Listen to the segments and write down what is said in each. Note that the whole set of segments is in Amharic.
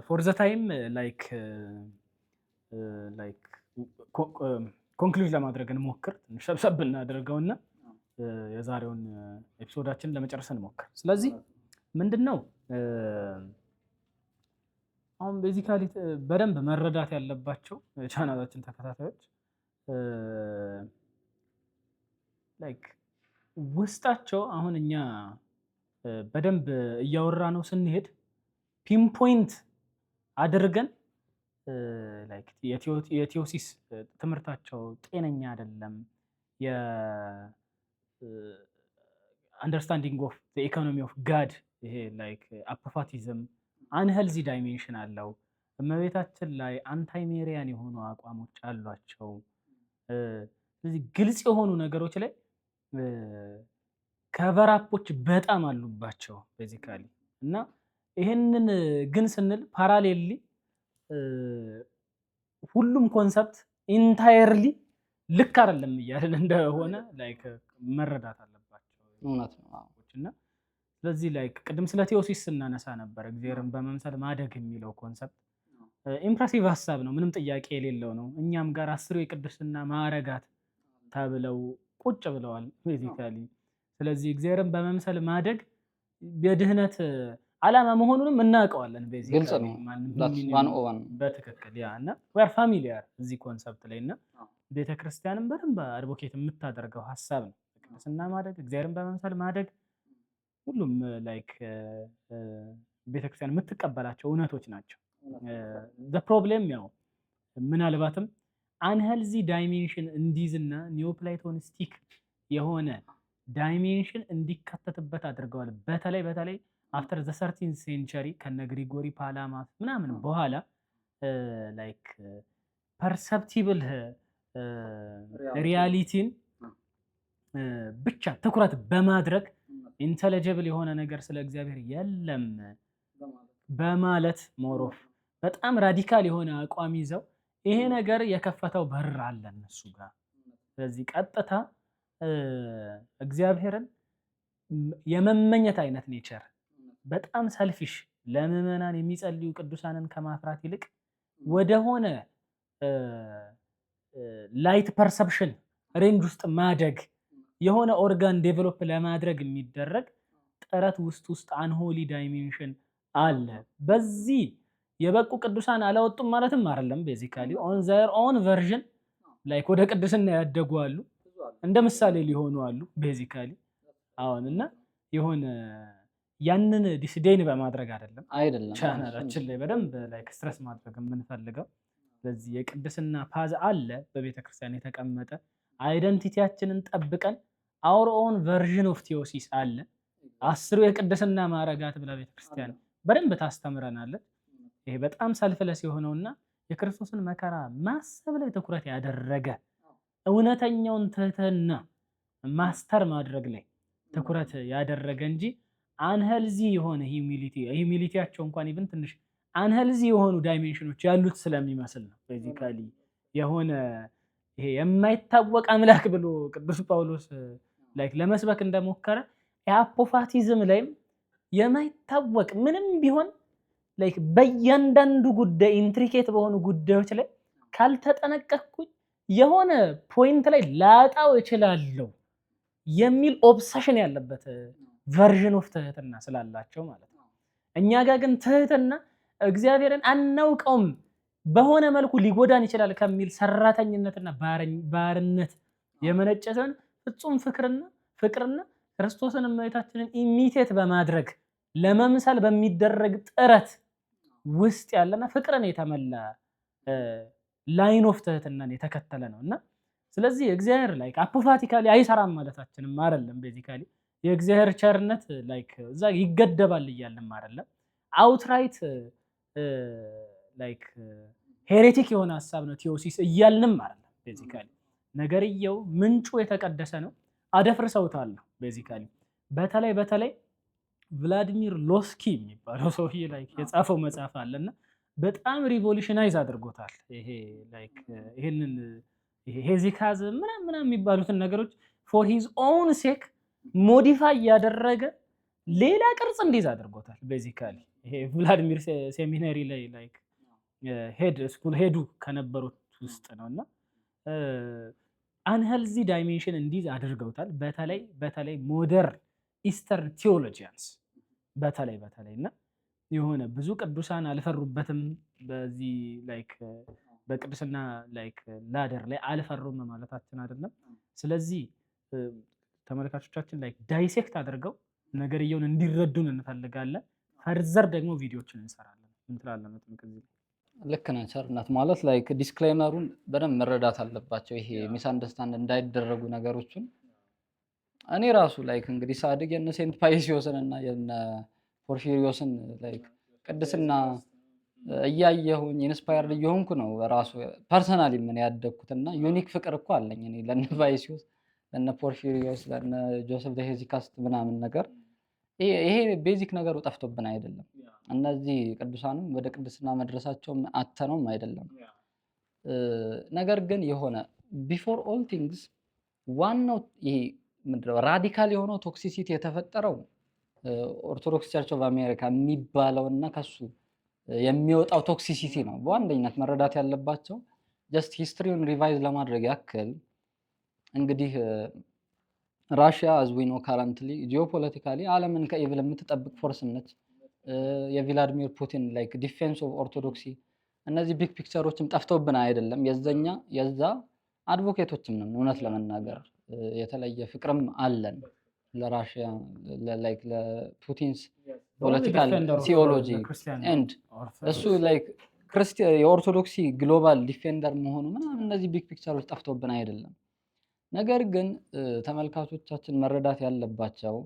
ፎር ዘ ታይም ላይክ ኮንክሉድ ለማድረግ እንሞክር፣ ትንሽ ሰብሰብ እናደርገውና የዛሬውን ኤፒሶዳችንን ለመጨረስ እንሞክር። ስለዚህ ምንድነው አሁን ቤዚካሊ በደንብ መረዳት ያለባቸው ቻናላችን ተከታታዮች ላይክ ውስጣቸው አሁን እኛ በደንብ እያወራ ነው ስንሄድ ፒንፖይንት አድርገን ላይክ የቲዮሲስ ትምህርታቸው ጤነኛ አይደለም፣ የአንደርስታንዲንግ ኦፍ ኢኮኖሚ ኦፍ ጋድ ይሄ ላይክ አፖፋቲዝም አንሄልዚ ዳይሜንሽን አለው፣ እመቤታችን ላይ አንታይሜሪያን የሆኑ አቋሞች አሏቸው። ስለዚህ ግልጽ የሆኑ ነገሮች ላይ ከቨራፖች በጣም አሉባቸው ቤዚካሊ። እና ይሄንን ግን ስንል ፓራሌሊ ሁሉም ኮንሰፕት ኢንታየርሊ ልክ አይደለም እያልን እንደሆነ ላይክ መረዳት አለባቸው እውነት ነው። እና ስለዚህ ላይክ ቅድም ስለ ቴዎሲስ ስናነሳ ነበር፣ እግዚአብሔርን በመምሰል ማደግ የሚለው ኮንሰፕት ኢምፕሬሲቭ ሀሳብ ነው፣ ምንም ጥያቄ የሌለው ነው። እኛም ጋር 10 የቅድስና ማዕረጋት ተብለው ቁጭ ብለዋል ቤዚካሊ። ስለዚህ እግዚአብሔርን በመምሰል ማደግ የድህነት ዓላማ መሆኑንም እናውቀዋለን ቤዚካሊ በትክክል ያ እና ዌር ፋሚሊያር እዚህ ኮንሰፕት ላይ እና ቤተክርስቲያንም በደንብ አድቮኬት የምታደርገው ሀሳብ ነው። ቅድስና ማደግ፣ እግዚአብሔርን በመምሰል ማደግ ሁሉም ላይክ ቤተክርስቲያን የምትቀበላቸው እውነቶች ናቸው። ፕሮብሌም ያው ምናልባትም አንሄልዚ ዳይሜንሽን እንዲይዝና ኒዮፕላቶኒስቲክ የሆነ ዳይሜንሽን እንዲካተትበት አድርገዋል። በተለይ አፍተር ዘ 13th ሴንቸሪ ከነ ግሪጎሪ ፓላማስ ምናምን በኋላ ላይክ ፐርሰፕቲብል ሪያሊቲን ብቻ ትኩረት በማድረግ ኢንተለጀብል የሆነ ነገር ስለ እግዚአብሔር የለም በማለት ሞሮፍ በጣም ራዲካል የሆነ አቋም ይዘው ይሄ ነገር የከፈተው በር አለ እነሱ ጋር። ስለዚህ ቀጥታ እግዚአብሔርን የመመኘት አይነት ኔቸር በጣም ሰልፊሽ ለምዕመናን የሚጸልዩ ቅዱሳንን ከማፍራት ይልቅ ወደሆነ ላይት ፐርሰፕሽን ሬንጅ ውስጥ ማደግ የሆነ ኦርጋን ዴቨሎፕ ለማድረግ የሚደረግ ጥረት ውስጥ አንሆሊ ዳይሜንሽን አለ። በዚህ የበቁ ቅዱሳን አላወጡም ማለትም አይደለም። ቤዚካሊ ኦን ዘር ኦን ቨርዥን ላይክ ወደ ቅድስና ያደጉ አሉ፣ እንደ ምሳሌ ሊሆኑ አሉ ቤዚካሊ አሁን እና የሆነ ያንን ዲስዴን በማድረግ አይደለም ቻናላችን ላይ በደንብ ላይክ ስትረስ ማድረግ የምንፈልገው። ስለዚህ የቅድስና ፓዝ አለ በቤተክርስቲያን የተቀመጠ አይደንቲቲያችንን ጠብቀን አወር ኦን ቨርዥን ኦፍ ቴዎሲስ አለ። 10 የቅድስና ማዕረጋት ብላ ቤተክርስቲያን በደንብ ታስተምረናለች። ይሄ በጣም ሰልፍለስ የሆነውና የክርስቶስን መከራ ማሰብ ላይ ትኩረት ያደረገ እውነተኛውን ትህትና ማስተር ማድረግ ላይ ትኩረት ያደረገ እንጂ አንሄልዚ የሆነ ሂዩሚሊቲያቸው እንኳን ኢቭን ትንሽ አንሄልዚ የሆኑ ዳይሜንሽኖች ያሉት ስለሚመስል ነው። ቤዚካሊ የሆነ ይሄ የማይታወቅ አምላክ ብሎ ቅዱስ ጳውሎስ ላይክ ለመስበክ እንደሞከረ የአፖፋቲዝም ላይም የማይታወቅ ምንም ቢሆን ላይክ በእያንዳንዱ ጉዳይ ኢንትሪኬት በሆኑ ጉዳዮች ላይ ካልተጠነቀቅኩኝ የሆነ ፖይንት ላይ ላጣው እችላለሁ የሚል ኦብሰሽን ያለበት ቨርዥን ኦፍ ትህትና ስላላቸው ማለት ነው። እኛ ጋር ግን ትህትና እግዚአብሔርን አናውቀውም በሆነ መልኩ ሊጎዳን ይችላል ከሚል ሰራተኝነትና ባርነት የመነጨ ሲሆን ፍጹም ፍቅርና ክርስቶስን እመቤታችንን ኢሚቴት በማድረግ ለመምሰል በሚደረግ ጥረት ውስጥ ያለና ፍቅርን የተመላ ላይን ኦፍ ትህትናን የተከተለ ነውና ስለዚህ እግዚአብሔር ላይክ አፖፋቲካሊ አይሰራም ማለታችንም አይደለም። ቤዚካሊ የእግዚአብሔር ቸርነት ላይክ እዛ ይገደባል እያልንም አይደለም። አውትራይት ላይክ ሄሬቲክ የሆነ ሐሳብ ነው ቴዎሲስ እያልንም አይደለም። ቤዚካሊ ነገርየው ምንጩ የተቀደሰ ነው፣ አደፍርሰውታል ነው ቤዚካሊ። በተለይ ቭላዲሚር ሎስኪ የሚባለው ሰውዬ ላይክ የጻፈው መጽሐፍ አለና በጣም ሪቮሉሽናይዝ አድርጎታል። ይሄ ላይክ ይሄንን ሄዚካዝ ምናምን የሚባሉትን ነገሮች ፎር ሂዝ ኦውን ሴክ ሞዲፋይ ያደረገ ሌላ ቅርጽ እንዲይዝ አድርጎታል ቤዚካሊ። ይሄ ቭላድሚር ሴሚናሪ ላይ ላይክ ስኩል ሄዱ ከነበሩት ውስጥ ነውና አንሄልዚ ዳይሜንሽን እንዲዝ አድርገውታል። በተለይ ሞደርን ኢስተርን ቴዎሎጂያንስ በተለይ እና የሆነ ብዙ ቅዱሳን አልፈሩበትም በዚህ ላይክ በቅድስና ላይክ ላደር ላይ አልፈሩም ማለታችን አይደለም። ስለዚህ ተመልካቾቻችን ላይክ ዳይሴክት አድርገው ነገርየውን እንዲረዱን እንፈልጋለን። ፈርዘር ደግሞ ቪዲዮዎችን እንሰራለን። ምን ትላለህ መጥምቅ? እዚህ ልክ ነህ ቸርነት። ማለት ላይክ ዲስክሌመሩን በደንብ መረዳት አለባቸው። ይሄ ሚስ አንደርስታንድ እንዳይደረጉ ነገሮችን እኔ ራሱ ላይክ እንግዲህ ሳድግ የነ ሴንት ፓይሲዮስን እና የነ ፖርፊሪዮስን ላይክ ቅድስና እያየሁኝ ኢንስፓየርድ እየሆንኩ ነው ራሱ ፐርሰናሊ ምን ያደግኩትና ዩኒክ ፍቅር እኮ አለኝ እኔ ለነ ፓይሲዮስ፣ ለነ ፖርፊሪዮስ፣ ለነ ጆሴፍ ዘሄዚካስት ምናምን ነገር። ይሄ ቤዚክ ነገሩ ጠፍቶብን አይደለም። እነዚህ ቅዱሳንም ወደ ቅድስና መድረሳቸው አተነውም አይደለም። ነገር ግን የሆነ ቢፎር ኦል ቲንግስ ዋናው ይሄ ምንድነው ራዲካል የሆነው ቶክሲሲቲ የተፈጠረው ኦርቶዶክስ ቸርች ኦፍ አሜሪካ የሚባለውና ከሱ የሚወጣው ቶክሲሲቲ ነው በዋነኝነት መረዳት ያለባቸው። ጀስት ሂስትሪውን ሪቫይዝ ለማድረግ ያክል እንግዲህ ራሽያ አዝ ዊ ኖ ካረንትሊ ጂኦፖለቲካሊ ዓለምን ከኢቭል የምትጠብቅ ፎርስ ነች። የቪላዲሚር ፑቲን ላይክ ዲፌንስ ኦፍ ኦርቶዶክሲ እነዚህ ቢግ ፒክቸሮችም ጠፍተውብን አይደለም። የዛ አድቮኬቶችም ነን። እውነት ለመናገር የተለየ ፍቅርም አለን ለራሽያ ላይክ ለፑቲንስ ፖለቲካል ቲዮሎጂ ኤንድ እሱ ላይክ የኦርቶዶክሲ ግሎባል ዲፌንደር መሆኑ ምናምን እነዚህ ቢግ ፒክቸሮች ጠፍተውብን አይደለም። ነገር ግን ተመልካቾቻችን መረዳት ያለባቸው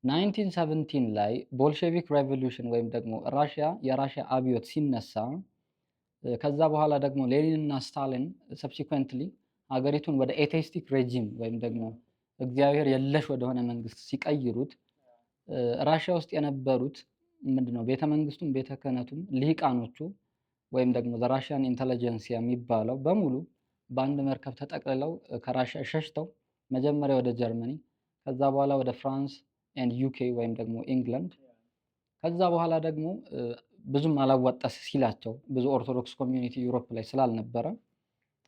1917 ላይ ቦልሼቪክ ሬቮሉሽን ወይም ደግሞ የራሽያ አብዮት ሲነሳ ከዛ በኋላ ደግሞ ሌኒንና ስታሊን ሰብሲኩዌንትሊ ሀገሪቱን ወደ ኤቴይስቲክ ሬጂም ወይም ደግሞ እግዚአብሔር የለሽ ወደሆነ መንግስት ሲቀይሩት ራሽያ ውስጥ የነበሩት ምንድነው ቤተ መንግስቱም ቤተ ክህነቱም ልሂቃኖቹ ወይም ደግሞ ራሽያን ኢንተለጀንስ የሚባለው በሙሉ በአንድ መርከብ ተጠቅልለው ከራሽያ ሸሽተው መጀመሪያ ወደ ጀርመኒ ከዛ በኋላ ወደ ፍራንስ ኤንድ ዩኬ ወይም ደግሞ ኢንግላንድ ከዛ በኋላ ደግሞ ብዙም አላዋጣስ ሲላቸው ብዙ ኦርቶዶክስ ኮሚዩኒቲ ዩሮፕ ላይ ስላልነበረ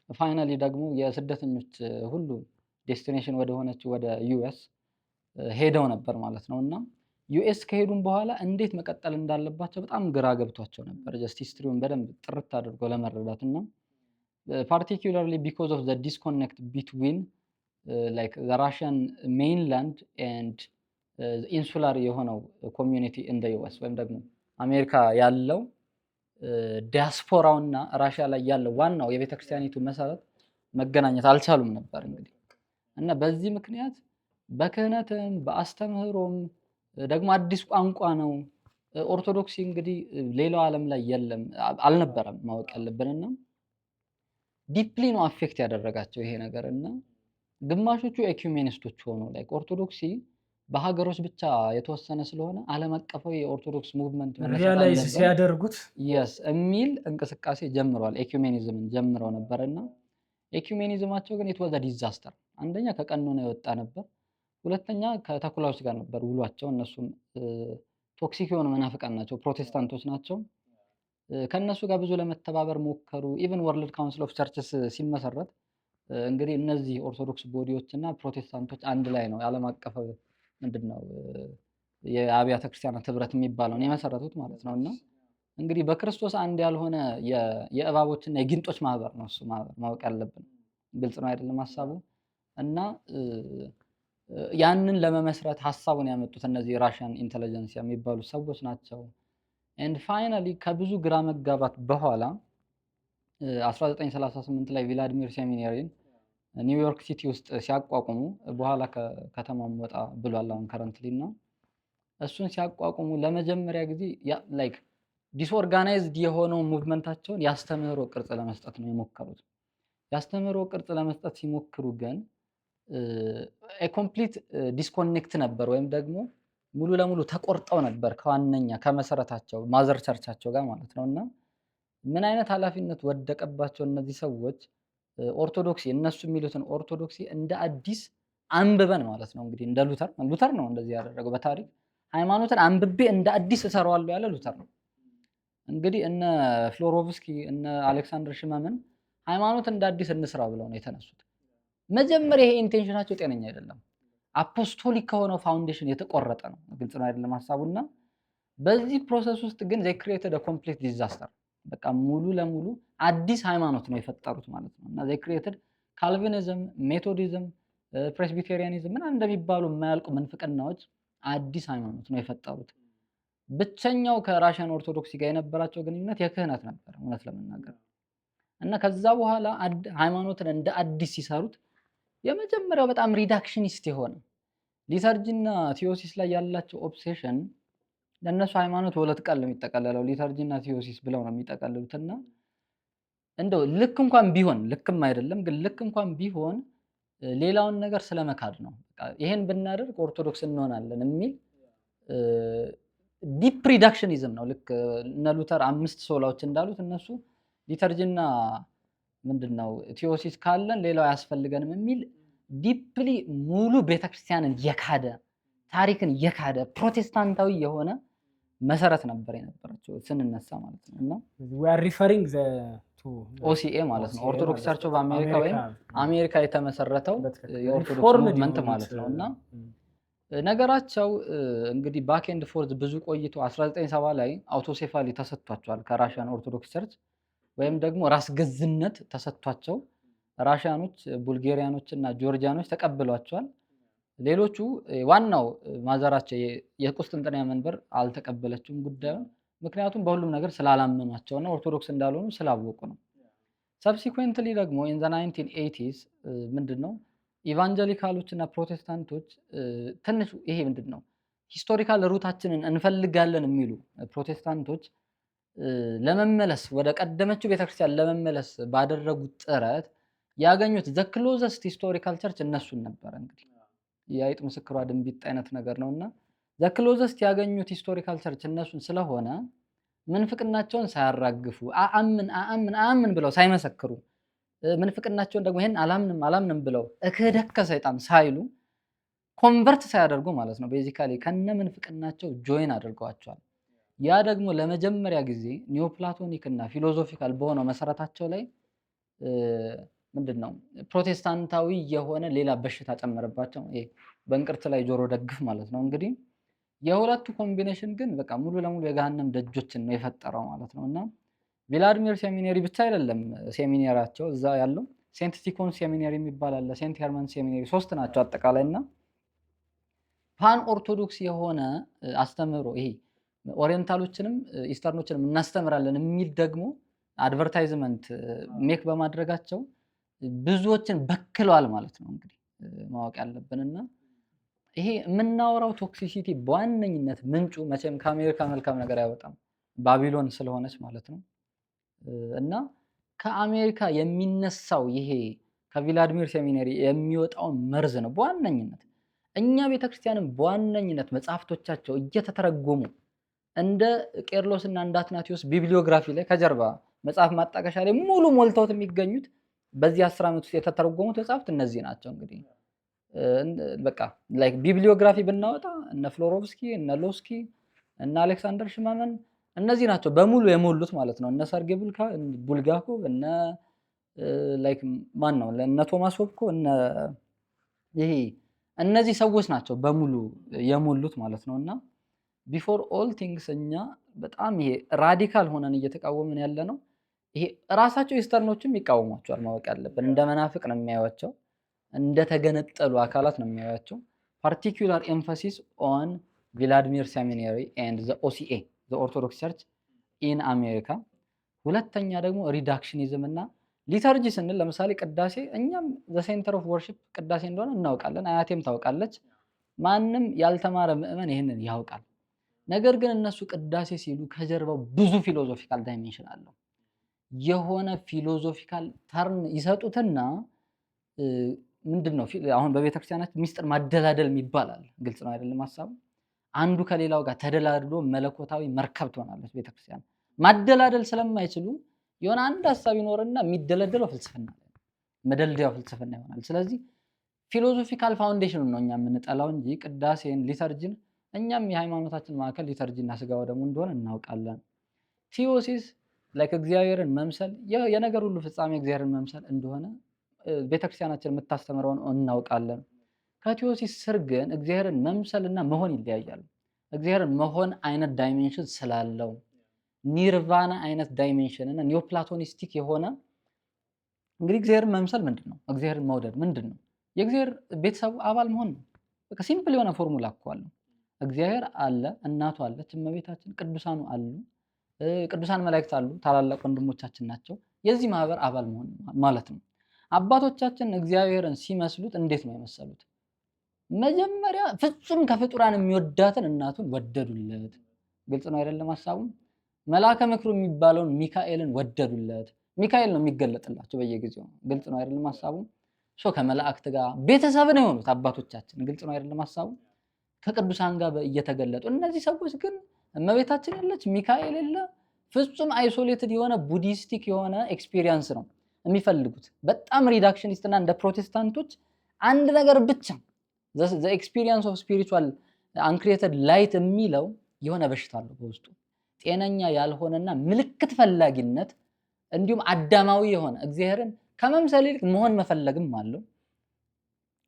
ፋይናሊ ደግሞ የስደተኞች ሁሉ ዴስቲኔሽን ወደ ሆነችው ወደ ዩኤስ ሄደው ነበር ማለት ነው። እና ዩኤስ ከሄዱም በኋላ እንዴት መቀጠል እንዳለባቸው በጣም ግራ ገብቷቸው ነበር። ጀስት ሂስትሪውን በደንብ ጥርት አድርጎ ለመረዳት እና ፓርቲኩላርሊ ቢኮዝ ኦፍ ዘ ዲስኮኔክት ቢትዊን ላይክ ዘ ራሽያን ሜይንላንድ ኤንድ ኢንሱላር የሆነው ኮሚዩኒቲ እንደ ዩኤስ ወይም ደግሞ አሜሪካ ያለው ዲያስፖራውና ራሽያ ላይ ያለው ዋናው የቤተክርስቲያኒቱ መሰረት መገናኘት አልቻሉም ነበር እንግዲህ እና በዚህ ምክንያት በክህነትም በአስተምህሮም ደግሞ አዲስ ቋንቋ ነው። ኦርቶዶክሲ እንግዲህ ሌላው ዓለም ላይ የለም አልነበረም ማወቅ ያለብንና ዲፕሊ ነው አፌክት ያደረጋቸው ይሄ ነገር እና ግማሾቹ ኤኩሜኒስቶች ሆኑ ላይክ ኦርቶዶክሲ በሀገሮች ብቻ የተወሰነ ስለሆነ ዓለም አቀፋዊ የኦርቶዶክስ ሙቭመንት ሪያላይዝ ሲያደርጉት የስ የሚል እንቅስቃሴ ጀምረዋል። ኤኩሜኒዝምን ጀምረው ነበርና ኤኩሜኒዝማቸው ግን የተወዛ ዲዛስተር አንደኛ ከቀኖና የወጣ ነበር፣ ሁለተኛ ከተኩላዎች ጋር ነበር ውሏቸው። እነሱም ቶክሲክ የሆኑ መናፍቃን ናቸው፣ ፕሮቴስታንቶች ናቸው። ከነሱ ጋር ብዙ ለመተባበር ሞከሩ። ኢቭን ወርልድ ካውንስል ኦፍ ቸርችስ ሲመሰረት እንግዲህ እነዚህ ኦርቶዶክስ ቦዲዎች እና ፕሮቴስታንቶች አንድ ላይ ነው የዓለም አቀፍ ምንድነው የአብያተ ክርስቲያናት ህብረት የሚባለውን የመሰረቱት ማለት ነው። እና እንግዲህ በክርስቶስ አንድ ያልሆነ የእባቦችና የጊንጦች ማህበር ነው እሱ ማህበር። ማወቅ ያለብን ግልጽ ነው አይደለም ሀሳቡ። እና ያንን ለመመስረት ሀሳቡን ያመጡት እነዚህ ራሽያን ኢንተለጀንስ የሚባሉ ሰዎች ናቸው። ኤንድ ፋይናሊ ከብዙ ግራ መጋባት በኋላ 1938 ላይ ቪላዲሚር ሴሚናሪን ኒውዮርክ ሲቲ ውስጥ ሲያቋቁሙ በኋላ ከተማም ወጣ ብሏል አሁን ከረንትሊ እና እሱን ሲያቋቁሙ ለመጀመሪያ ጊዜ ላይክ ዲስኦርጋናይዝድ የሆነው ሙቭመንታቸውን ያስተምህሮ ቅርጽ ለመስጠት ነው የሞከሩት። ያስተምህሮ ቅርጽ ለመስጠት ሲሞክሩ ግን ኮምፕሊት ዲስኮኔክት ነበር ወይም ደግሞ ሙሉ ለሙሉ ተቆርጠው ነበር ከዋነኛ ከመሰረታቸው ማዘር ቸርቻቸው ጋር ማለት ነው። እና ምን አይነት ኃላፊነት ወደቀባቸው እነዚህ ሰዎች ኦርቶዶክሲ እነሱ የሚሉትን ኦርቶዶክሲ እንደ አዲስ አንብበን ማለት ነው እንግዲህ እንደ ሉተር ነው እንደዚህ ያደረገው በታሪክ ሃይማኖትን አንብቤ እንደ አዲስ እሰራዋለሁ ያለ ሉተር ነው። እንግዲህ እነ ፍሎሮቭስኪ እነ አሌክሳንደር ሽመምን ሃይማኖት እንደ አዲስ እንስራው ብለው ነው የተነሱት። መጀመሪያ ይሄ ኢንቴንሽናቸው ጤነኛ አይደለም። አፖስቶሊክ ከሆነው ፋውንዴሽን የተቆረጠ ነው። ግልጽ ነው አይደለም ሐሳቡና በዚህ ፕሮሰስ ውስጥ ግን they created a complete disaster። በቃ ሙሉ ለሙሉ አዲስ ሃይማኖት ነው የፈጠሩት ማለት ነው። እና they created ካልቪኒዝም፣ ሜቶዲዝም፣ ፕሬስቢቴሪያኒዝም ምናምን እንደሚባሉ የማያልቁ ምንፍቅናዎች አዲስ ሃይማኖት ነው የፈጠሩት። ብቸኛው ከራሽያን ኦርቶዶክስ ጋር የነበራቸው ግንኙነት የክህነት ነበር እውነት ለመናገር እና ከዛ በኋላ ሃይማኖትን እንደ አዲስ ሲሰሩት የመጀመሪያው በጣም ሪዳክሽኒስት የሆነ ሊተርጂና ቲዮሲስ ላይ ያላቸው ኦብሴሽን ለነሱ ሃይማኖት በሁለት ቃል ነው የሚጠቀለለው ሊተርጂና ቲዮሲስ ብለው ነው የሚጠቀልሉትና እንደው ልክ እንኳን ቢሆን ልክም አይደለም ግን ልክ እንኳን ቢሆን ሌላውን ነገር ስለመካድ ነው። ይሄን ብናደርግ ኦርቶዶክስ እንሆናለን የሚል ዲፕ ሪዳክሽኒዝም ነው። ልክ እነ ሉተር 5 ሶላዎች እንዳሉት እነሱ ሊተርጂና ምንድነው ቲዮሲስ ካለን ሌላው አያስፈልገንም የሚል ዲፕሊ ሙሉ ቤተክርስቲያንን የካደ ታሪክን የካደ ፕሮቴስታንታዊ የሆነ መሰረት ነበር የነበራቸው ስንነሳ ማለት ነው። እና we are referring to OCA ማለት ነው ኦርቶዶክስ ቸርች ኦፍ አሜሪካ ወይም አሜሪካ የተመሰረተው የኦርቶዶክስ ሙቭመንት ማለት ነው። እና ነገራቸው እንግዲህ ባክ ኤንድ ፎርዝ ብዙ ቆይቶ 1970 ላይ አውቶሴፋሊ ተሰጥቷቸዋል ከራሽያን ኦርቶዶክስ ቸርች ወይም ደግሞ ራስ ገዝነት ተሰጥቷቸው ራሽያኖች፣ ቡልጋሪያኖች እና ጆርጂያኖች ተቀብሏቸዋል። ሌሎቹ ዋናው ማዘራቸው የቁስጥንጥንያ መንበር አልተቀበለችውም ጉዳዩን። ምክንያቱም በሁሉም ነገር ስላላመኗቸውና ኦርቶዶክስ እንዳልሆኑ ስላወቁ ነው። ሰብሲኩዌንትሊ ደግሞ ኢን ዘ 1980s ምንድነው ኢቫንጀሊካሎች እና ፕሮቴስታንቶች ትንሽ ይሄ ምንድነው ሂስቶሪካል ሩታችንን እንፈልጋለን የሚሉ ፕሮቴስታንቶች ለመመለስ ወደ ቀደመችው ቤተክርስቲያን ለመመለስ ባደረጉት ጥረት ያገኙት ዘ ክሎዘስት ሂስቶሪካል ቸርች እነሱን ነበር። እንግዲህ የአይጥ ምስክሯ ድንቢጥ አይነት ነገር ነውና ዘ ክሎዘስት ያገኙት ሂስቶሪካል ቸርች እነሱን ስለሆነ ምንፍቅናቸውን ሳያራግፉ አአምን ብለው ሳይመሰክሩ ምንፍቅናቸውን ደግሞ ይሄን አላምንም ብለው እክህደከ ሰይጣን ሳይሉ ኮንቨርት ሳያደርጉ ማለት ነው ቤዚካሊ ከነ ምንፍቅናቸው ጆይን አድርገዋቸዋል። ያ ደግሞ ለመጀመሪያ ጊዜ ኒዮፕላቶኒክ እና ፊሎዞፊካል በሆነው መሰረታቸው ላይ ምንድነው ፕሮቴስታንታዊ የሆነ ሌላ በሽታ ጨመረባቸው። ይሄ በእንቅርት ላይ ጆሮ ደግፍ ማለት ነው። እንግዲህ የሁለቱ ኮምቢኔሽን ግን በቃ ሙሉ ለሙሉ የገሃነም ደጆችን ነው የፈጠረው ማለት ነው። እና ቪላድሚር ሴሚናሪ ብቻ አይደለም ሴሚናሪያቸው እዛ ያለው ሴንት ስቲኮን ሴሚናሪ የሚባል አለ፣ ሴንት ሄርመን ሴሚናሪ 3 ናቸው አጠቃላይ። እና ፓን ኦርቶዶክስ የሆነ አስተምህሮ ይሄ ኦሪየንታሎችንም ኢስተርኖችንም እናስተምራለን የሚል ደግሞ አድቨርታይዝመንት ሜክ በማድረጋቸው ብዙዎችን በክለዋል ማለት ነው። እንግዲህ ማወቅ ያለብንና ይሄ የምናወራው ቶክሲሲቲ በዋነኝነት ምንጩ መቼም ከአሜሪካ መልካም ነገር አይወጣም ባቢሎን ስለሆነች ማለት ነው። እና ከአሜሪካ የሚነሳው ይሄ ከቪላድሚር ሴሚናሪ የሚወጣው መርዝ ነው በዋነኝነት። እኛ ቤተክርስቲያንም በዋነኝነት መጽሐፍቶቻቸው እየተተረጎሙ እንደ ቄርሎስና እንደ አትናቴዎስ ቢብሊዮግራፊ ላይ ከጀርባ መጽሐፍ ማጣቀሻ ላይ ሙሉ ሞልተውት የሚገኙት በዚህ 10 ዓመት ውስጥ የተተረጎሙት መጽሐፍት እነዚህ ናቸው። እንግዲህ በቃ ላይክ ቢብሊዮግራፊ ብናወጣ እነ ፍሎሮቭስኪ እነ ሎስኪ እነ አሌክሳንደር ሽማመን እነዚህ ናቸው በሙሉ የሞሉት ማለት ነው። እነ ሰርጌ ቡልጋኮቭ እነ ላይክ ማን ነው እነ ቶማስ ሆብኮ እነ ይሄ እነዚህ ሰዎች ናቸው በሙሉ የሞሉት ማለት ነውና ቢፎር ኦል ቲንግስ እኛ በጣም ይሄ ራዲካል ሆነን እየተቃወምን ያለ ነው። ይሄ ራሳቸው ኢስተርኖችም ይቃወሟቸዋል ማወቅ ያለብን። እንደ መናፍቅ ነው የሚያዩዋቸው፣ እንደ ተገነጠሉ አካላት ነው የሚያዩዋቸው። ፓርቲኩላር ኤምፋሲስ ኦን ቪላድሚር ሴሚናሪ ኤንድ ዘ ኦሲኤ ዘ ኦርቶዶክስ ቸርች ኢን አሜሪካ። ሁለተኛ ደግሞ ሪዳክሽኒዝም እና ሊተርጂ ስንል ለምሳሌ ቅዳሴ እኛም ዘ ሴንተር ኦፍ ወርሺፕ ቅዳሴ እንደሆነ እናውቃለን። አያቴም ታውቃለች። ማንም ያልተማረ ምዕመን ይህንን ያውቃል። ነገር ግን እነሱ ቅዳሴ ሲሉ ከጀርባው ብዙ ፊሎዞፊካል ዳይሜንሽን አለው። የሆነ ፊሎዞፊካል ተርን ይሰጡትና ምንድነው አሁን በቤተክርስቲያናችን ሚስጥር ማደላደል ይባላል። ግልጽ ነው አይደለም ሐሳቡ? አንዱ ከሌላው ጋር ተደላድሎ መለኮታዊ መርከብ ትሆናለች ቤተክርስቲያን። ማደላደል ስለማይችሉ የሆነ አንድ ሐሳብ ይኖርና የሚደለደለው ፍልስፍና ነው፣ መደልደያው ፍልስፍና ይሆናል። ስለዚህ ፊሎዞፊካል ፋውንዴሽን ነው እኛ የምንጠላው እንጂ ቅዳሴን ሊተርጂን እኛም የሃይማኖታችን ማዕከል ሊተርጂና ስጋው ደግሞ እንደሆነ እናውቃለን። ቲዮሲስ ላይክ እግዚአብሔርን መምሰል የነገር ሁሉ ፍጻሜ እግዚአብሔርን መምሰል እንደሆነ ቤተክርስቲያናችን የምታስተምረውን እናውቃለን። ከቲዮሲስ ስር ግን እግዚአብሔርን መምሰልና መሆን ይለያያሉ። እግዚአብሔርን መሆን አይነት ዳይሜንሽን ስላለው ኒርቫና አይነት ዳይሜንሽን እና ኒዮፕላቶኒስቲክ የሆነ እንግዲህ እግዚአብሔርን መምሰል ምንድን ነው? እግዚአብሔርን መውደድ ምንድን ነው? የእግዚአብሔር ቤተሰቡ አባል መሆን ነው። በቃ ሲምፕል የሆነ ፎርሙላ እኮ አለው። እግዚአብሔር አለ፣ እናቱ አለች፣ እመቤታችን፣ ቅዱሳኑ አሉ፣ ቅዱሳን መላእክት አሉ፣ ታላላቅ ወንድሞቻችን ናቸው። የዚህ ማህበር አባል መሆን ማለት ነው። አባቶቻችን እግዚአብሔርን ሲመስሉት እንዴት ነው የመሰሉት? መጀመሪያ ፍጹም ከፍጡራን የሚወዳትን እናቱን ወደዱለት። ግልጽ ነው አይደለም ሐሳቡ? መልአከ ምክሩ የሚባለውን ሚካኤልን ወደዱለት። ሚካኤል ነው የሚገለጥላቸው በየጊዜው። ግልጽ ነው አይደለም ሐሳቡ? ከመላእክት ጋር ቤተሰብ ነው የሆኑት አባቶቻችን። ግልጽ ነው አይደለም ሐሳቡ? ከቅዱሳን ጋር እየተገለጡ እነዚህ ሰዎች ግን እመቤታችን የለች፣ ሚካኤል የለ፣ ፍጹም አይሶሌትድ የሆነ ቡዲስቲክ የሆነ ኤክስፒሪየንስ ነው የሚፈልጉት። በጣም ሪዳክሽኒስት እና እንደ ፕሮቴስታንቶች አንድ ነገር ብቻ ዘ ኤክስፒሪየንስ ኦፍ ስፒሪቹዋል አንክሪኤትድ ላይት የሚለው የሆነ በሽታ አለው በውስጡ። ጤነኛ ያልሆነና ምልክት ፈላጊነት እንዲሁም አዳማዊ የሆነ እግዚአብሔርን ከመምሰል ይልቅ መሆን መፈለግም አለው።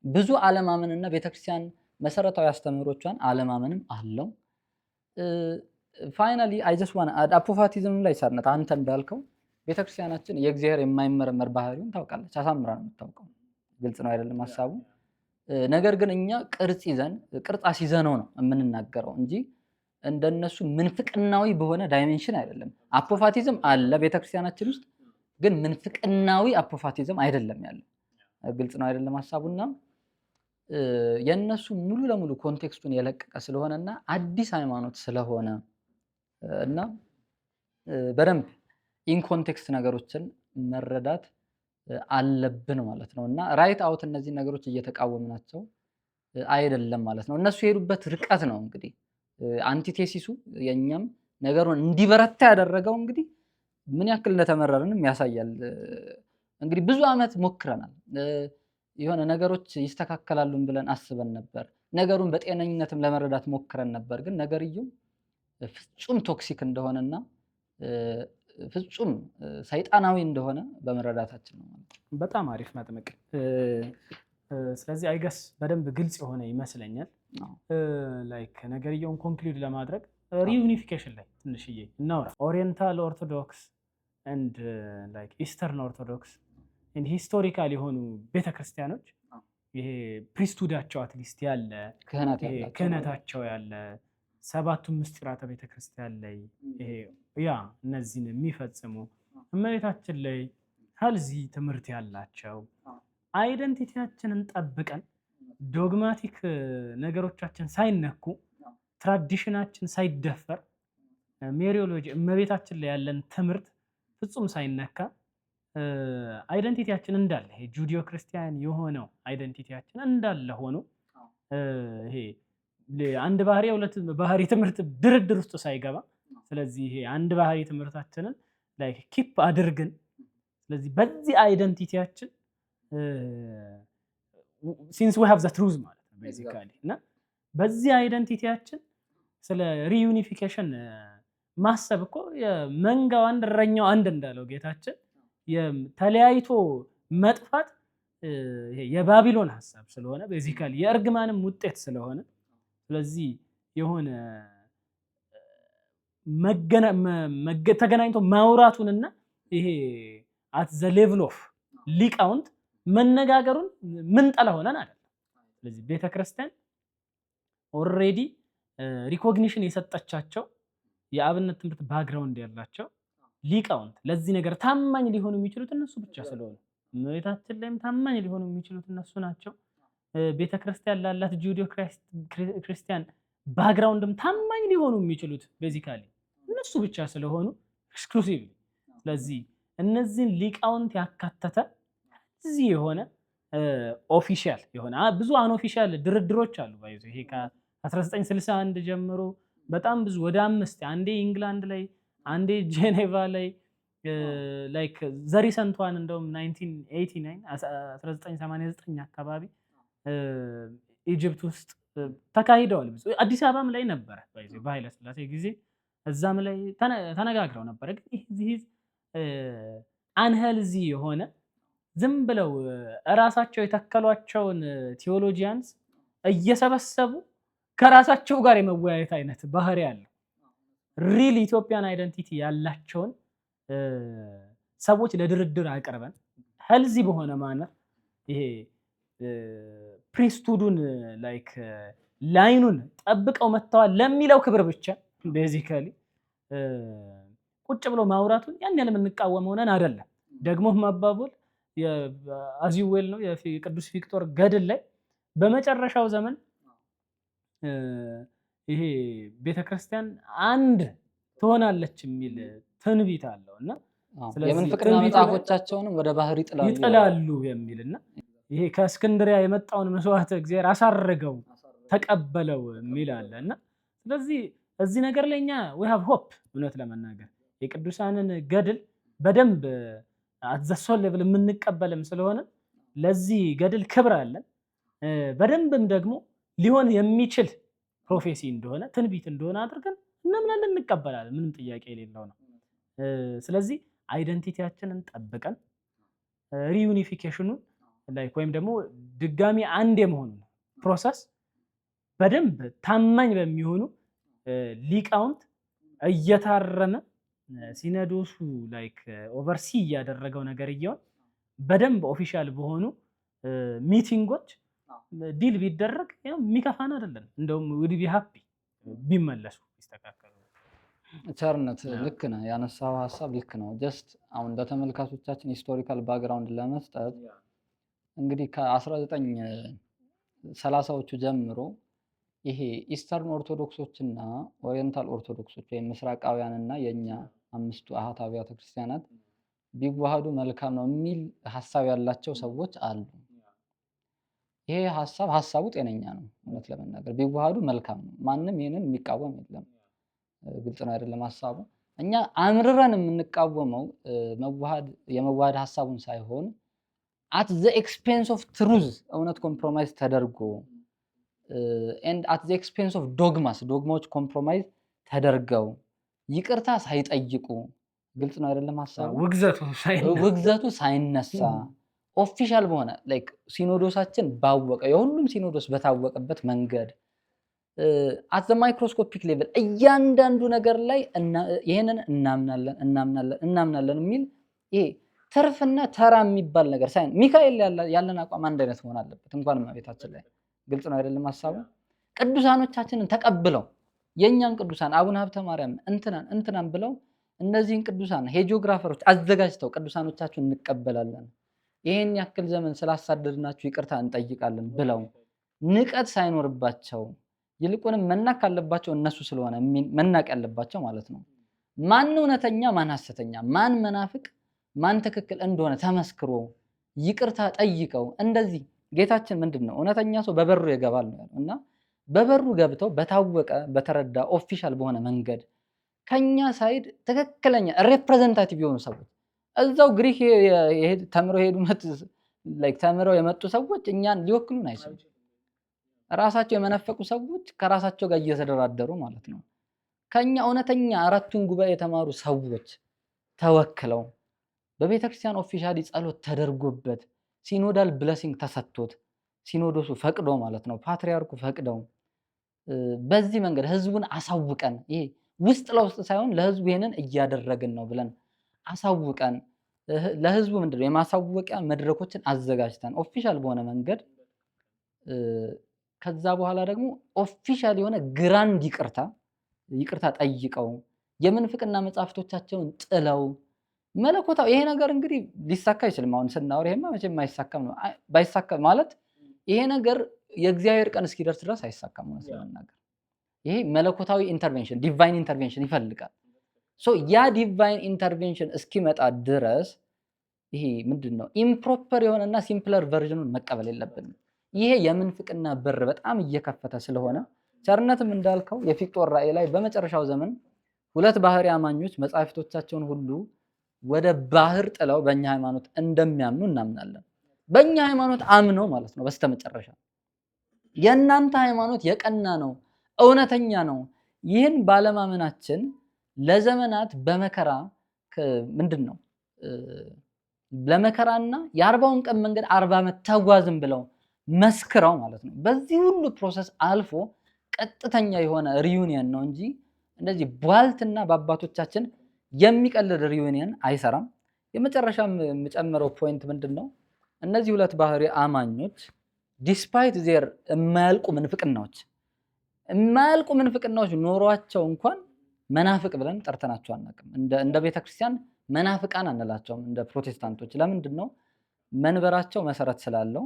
ብዙ አለማመንና ቤተክርስቲያን መሰረታዊ አስተምህሮቿን አለማመንም አለው። ፋይናሊ አይ ጀስት ዋን አፖፋቲዝም ላይ ሳርነት አንተ እንዳልከው ቤተክርስቲያናችን የእግዚአብሔር የማይመረመር ባህሪውን ታውቃለች፣ አሳምራ ነው የምታውቀው። ግልጽ ነው አይደለም ሐሳቡ? ነገር ግን እኛ ቅርጽ አስይዘነው ነው የምንናገረው እንጂ እንደነሱ ምንፍቅናዊ በሆነ ዳይሜንሽን አይደለም። አፖፋቲዝም አለ ቤተክርስቲያናችን ውስጥ፣ ግን ምንፍቅናዊ አፖፋቲዝም አይደለም ያለው። ግልጽ ነው አይደለም ሐሳቡና የነሱ ሙሉ ለሙሉ ኮንቴክስቱን የለቀቀ ስለሆነና አዲስ ሃይማኖት ስለሆነ እና በደንብ ኢንኮንቴክስት ነገሮችን መረዳት አለብን ማለት ነው። እና ራይት አውት እነዚህ ነገሮች እየተቃወምናቸው አይደለም ማለት ነው። እነሱ የሄዱበት ርቀት ነው እንግዲህ አንቲቴሲሱ የኛም ነገሩን እንዲበረታ ያደረገው እንግዲህ ምን ያክል እንደተመረርንም ያሳያል። እንግዲህ ብዙ ዓመት ሞክረናል። የሆነ ነገሮች ይስተካከላሉን ብለን አስበን ነበር። ነገሩን በጤነኝነትም ለመረዳት ሞክረን ነበር። ግን ነገርየው ፍጹም ቶክሲክ እንደሆነና ፍጹም ሰይጣናዊ እንደሆነ በመረዳታችን ነው ማለት ነው። በጣም አሪፍ መጥምቅ። ስለዚህ አይገስ በደንብ ግልጽ የሆነ ይመስለኛል። ላይክ ነገርየውን ኮንክሉድ ለማድረግ ሪዩኒፊኬሽን ላይ ትንሽዬ እናውራ። ኦሪየንታል ኦርቶዶክስ ኤንድ ላይክ ኢስተርን ኦርቶዶክስ ኤንድ ሂስቶሪካል የሆኑ ቤተክርስቲያኖች ይሄ ፕሪስቱዳቸው አትሊስት ያለ ክህነታቸው ያለ ሰባቱ ምስጢራተ ቤተክርስቲያን ላይ ይሄ እነዚህን የሚፈጽሙ እመቤታችን ላይ ሄልዚ ትምህርት ያላቸው አይደንቲቲያችንን ጠብቀን ዶግማቲክ ነገሮቻችን ሳይነኩ ትራዲሽናችን ሳይደፈር ሜሪዮሎጂ እመቤታችን ላይ ያለን ትምህርት ፍጹም ሳይነካ አይደንቲቲያችን እንዳለ ይሄ ጁዲዮ ክርስቲያን የሆነው አይደንቲቲያችን እንዳለ ሆኖ ይሄ አንድ ባህሪ ሁለት ባህሪ ትምህርት ድርድር ውስጥ ሳይገባ ስለዚህ ይሄ አንድ ባህሪ ትምህርታችንን ላይክ ኪፕ አድርገን ስለዚህ በዚህ አይደንቲቲያችን ሲንስ ዊ ሃቭ ዘ ትሩዝ ማለት ነው ቤዚካሊ እና በዚህ አይደንቲቲያችን ስለ ሪዩኒፊኬሽን ማሰብ እኮ የመንጋው አንድ እረኛው አንድ እንዳለው ጌታችን ተለያይቶ መጥፋት የባቢሎን ሐሳብ ስለሆነ ቤዚካሊ የእርግማንም ውጤት ስለሆነ ስለዚህ የሆነ ተገናኝቶ ማውራቱንና ይሄ አት ዘ ሌቭል ኦፍ ሊቃውንት መነጋገሩን ምን ጠላ ሆነን አይደለም። ስለዚህ ቤተክርስቲያን ኦልሬዲ ሪኮግኒሽን የሰጠቻቸው የአብነት ትምህርት ባክግራውንድ ያላቸው ሊቃውንት ለዚህ ነገር ታማኝ ሊሆኑ የሚችሉት እነሱ ብቻ ስለሆኑ እመቤታችን ላይም ታማኝ ሊሆኑ የሚችሉት እነሱ ናቸው። ቤተክርስቲያን ላላት ጁዲዮ ክርስቲያን ባክግራውንድም ታማኝ ሊሆኑ የሚችሉት ቤዚካሊ እነሱ ብቻ ስለሆኑ ኤክስክሉሲቭሊ። ስለዚህ እነዚህን ሊቃውንት ያካተተ እዚህ የሆነ ኦፊሻል የሆነ ብዙ አንኦፊሻል ድርድሮች አሉ። ባይዞ ይሄ ከ1961 ጀምሮ በጣም ብዙ ወደ 5 አንዴ ኢንግላንድ ላይ አንዴ ጄኔቫ ላይ ላይክ ዘሪሰንቷን እንደውም 1989 አካባቢ ኢጅፕት ውስጥ ተካሂደዋል። አዲስ አበባም ላይ ነበረ በኃይለ ሥላሴ ጊዜ እዛም ላይ ተነጋግረው ነበረ። ግን ይህ አንሄልዚ የሆነ ዝም ብለው እራሳቸው የተከሏቸውን ቴዎሎጂያንስ እየሰበሰቡ ከራሳቸው ጋር የመወያየት አይነት ባህሪ ያለው ሪል ኢትዮጵያን አይደንቲቲ ያላቸውን ሰዎች ለድርድር አቅርበን ሄልዚ በሆነ ማነር ይሄ ፕሪስቱዱን ላይክ ላይኑን ጠብቀው መጥተዋል ለሚለው ክብር ብቻ ቤዚካሊ ቁጭ ብሎ ማውራቱን ያን ያህል የምንቃወመው ነን አይደለም። ደግሞ ማባቦል የአዚዌል ነው የቅዱስ ቪክቶር ገድል ላይ በመጨረሻው ዘመን ይሄ ቤተክርስቲያን አንድ ትሆናለች የሚል ትንቢት አለውና የምንፍቅና መጽሐፎቻቸውንም ወደ ባህር ይጥላሉ የሚልና ይሄ ከእስክንድሪያ የመጣውን መስዋዕት እግዚአብሔር አሳረገው ተቀበለው የሚል አለና ስለዚህ እዚህ ነገር ላይ እኛ we have hope እውነት ለመናገር የቅዱሳንን ገድል በደንብ አትዘሶል ሌቭል የምንቀበልም ስለሆነ ለዚህ ገድል ክብር አለን። በደንብም ደግሞ ሊሆን የሚችል ፕሮፌሲ እንደሆነ ትንቢት እንደሆነ አድርገን እናምናለን፣ እንቀበላለን። ምንም ጥያቄ የሌለው ነው። ስለዚህ አይደንቲቲያችንን ጠብቀን ሪዩኒፊኬሽኑን ላይክ ወይም ደግሞ ድጋሚ አንድ የመሆኑን ፕሮሰስ በደንብ ታማኝ በሚሆኑ ሊቃውንት እየታረመ ሲኖዶሱ ላይክ ኦቨርሲ እያደረገው ነገር እየሆን በደንብ ኦፊሻል በሆኑ ሚቲንጎች ዲል ቢደረግ የሚከፋን አይደለም። እንደውም ውድ ቢ ሃፒ ቢመለሱ ይስተካከሉ። ቸርነት ልክ ነው፣ ያነሳው ሀሳብ ልክ ነው። ጀስት አሁን ለተመልካቾቻችን ሂስቶሪካል ባክግራውንድ ለመስጠት እንግዲህ ከ1930ዎቹ ጀምሮ ይሄ ኢስተርን ኦርቶዶክሶች እና ኦሪየንታል ኦርቶዶክሶች ወይም ምስራቃውያንና የኛ አምስቱ አሃት አብያተ ክርስቲያናት ቢዋሃዱ መልካም ነው የሚል ሀሳብ ያላቸው ሰዎች አሉ። ይሄ ሀሳቡ ጤነኛ ነው። እውነት ለመናገር ቢዋሃዱ መልካም ነው። ማንም ይሄንን የሚቃወም የለም። ግልጽ ነው አይደለም ሀሳቡ። እኛ አምርረን የምንቃወመው የመዋሃድ ሀሳቡን ሳይሆን at the expense of truth እውነት ኮምፕሮማይዝ ተደርጎ and at the expense of ዶግማዎች ኮምፕሮማይዝ ተደርገው ይቅርታ ሳይጠይቁ ግልጽ ነው አይደለም ሀሳቡ። ውግዘቱ ሳይነሳ ኦፊሻል በሆነ ላይክ ሲኖዶሳችን ባወቀ የሁሉም ሲኖዶስ በታወቀበት መንገድ at the microscopic level እያንዳንዱ ነገር ላይ ይሄንን እናምናለን የሚል ይሄ ተርፍና ተራ የሚባል ነገር ሳይሆን ሚካኤል ያለን አቋም አንድ አይነት መሆን አለበት። እንኳን ቤታችን ላይ ግልጽ ነው አይደለም ሀሳቡ። ቅዱሳኖቻችንን ተቀብለው የኛን ቅዱሳን አቡነ ሀብተ ማርያም እንትናን ብለው እነዚህን ቅዱሳን ሄጂኦግራፈሮች አዘጋጅተው ቅዱሳኖቻችሁን እንቀበላለን፣ ይሄን ያክል ዘመን ስላሳደድናችሁ ይቅርታ እንጠይቃለን ብለው ንቀት ሳይኖርባቸው ይልቁንም መናቅ ካለባቸው እነሱ ስለሆነ መናቅ ያለባቸው ማለት ነው። ማን እውነተኛ ማን ሐሰተኛ ማን መናፍቅ ማን ትክክል እንደሆነ ተመስክሮ ይቅርታ ጠይቀው እንደዚህ ጌታችን ምንድነው እውነተኛ ሰው በበሩ ይገባል ነው እና በበሩ ገብተው በታወቀ በተረዳ ኦፊሻል በሆነ መንገድ ከኛ ሳይድ ትክክለኛ ሪፕሬዘንታቲቭ የሆኑ ሰዎች እዛው ግሪክ ተምረው የመጡ ሰዎች እኛን ሊወክሉን አይችሉም። ራሳቸው የመነፈቁ ሰዎች ከራሳቸው ጋር እየተደራደሩ ማለት ነው ከኛ እውነተኛ አራቱን ጉባኤ የተማሩ ሰዎች ተወክለው በቤተክርስቲያን ኦፊሻሊ ጸሎት ተደርጎበት ሲኖዳል ብለሲንግ ተሰጥቶት ሲኖዶሱ ፈቅዶ ማለት ነው ፓትሪያርኩ ፈቅደው በዚህ መንገድ ህዝቡን አሳውቀን ይሄ ውስጥ ለውስጥ ሳይሆን ለህዝቡ ይሄንን እያደረግን ነው ብለን አሳውቀን ለህዝቡ ምንድነው የማሳወቂያ መድረኮችን አዘጋጅተን ኦፊሻል በሆነ መንገድ ከዛ በኋላ ደግሞ ኦፊሻል የሆነ ግራንድ ይቅርታ ጠይቀው የምንፍቅና መጻፍቶቻቸውን ጥለው መለኮታው ይሄ ነገር እንግዲህ ሊሳካ ይችላል። አሁን ስናወር ይሄማ መቼም አይሳካም ነው ባይሳካ ማለት ይሄ ነገር የእግዚአብሔር ቀን እስኪደርስ ድረስ አይሳካም ነው ስለናገር። ይሄ መለኮታዊ ኢንተርቬንሽን ዲቫይን ኢንተርቬንሽን ይፈልጋል። ያ ዲቫይን ኢንተርቬንሽን እስኪመጣ ድረስ ይሄ ምንድነው ኢምፕሮፐር የሆነና ሲምፕለር ቨርዥኑን መቀበል የለብንም። ይሄ የምንፍቅና በር በጣም እየከፈተ ስለሆነ ቸርነትም እንዳልከው የፊቅጦር ራእይ ላይ በመጨረሻው ዘመን ሁለት ባህሪ አማኞች መጻሕፍቶቻቸውን ሁሉ ወደ ባህር ጥለው በእኛ ሃይማኖት እንደሚያምኑ እናምናለን። በእኛ ሃይማኖት አምነው ማለት ነው በስተመጨረሻ የእናንተ ሃይማኖት የቀና ነው፣ እውነተኛ ነው። ይህን ባለማመናችን ለዘመናት በመከራ ምንድን ነው ለመከራና የ40ውን ቀን መንገድ 40 ዓመት ተጓዝን ብለው መስክረው ማለት ነው። በዚህ ሁሉ ፕሮሰስ አልፎ ቀጥተኛ የሆነ ሪዩኒየን ነው እንጂ እንደዚህ ቧልትና በአባቶቻችን የሚቀልድ ሪዩኒየን አይሰራም። የመጨረሻ የምጨምረው ፖይንት ምንድን ነው? እነዚህ ሁለት ባህሪ አማኞች ዲስፓይት ዜር የማያልቁ ምንፍቅናዎች ኖሯቸው እንኳን መናፍቅ ብለን ጠርተናቸው አናውቅም። እንደ ቤተክርስቲያን መናፍቃን አንላቸውም እንደ ፕሮቴስታንቶች። ለምንድን ነው? መንበራቸው መሰረት ስላለው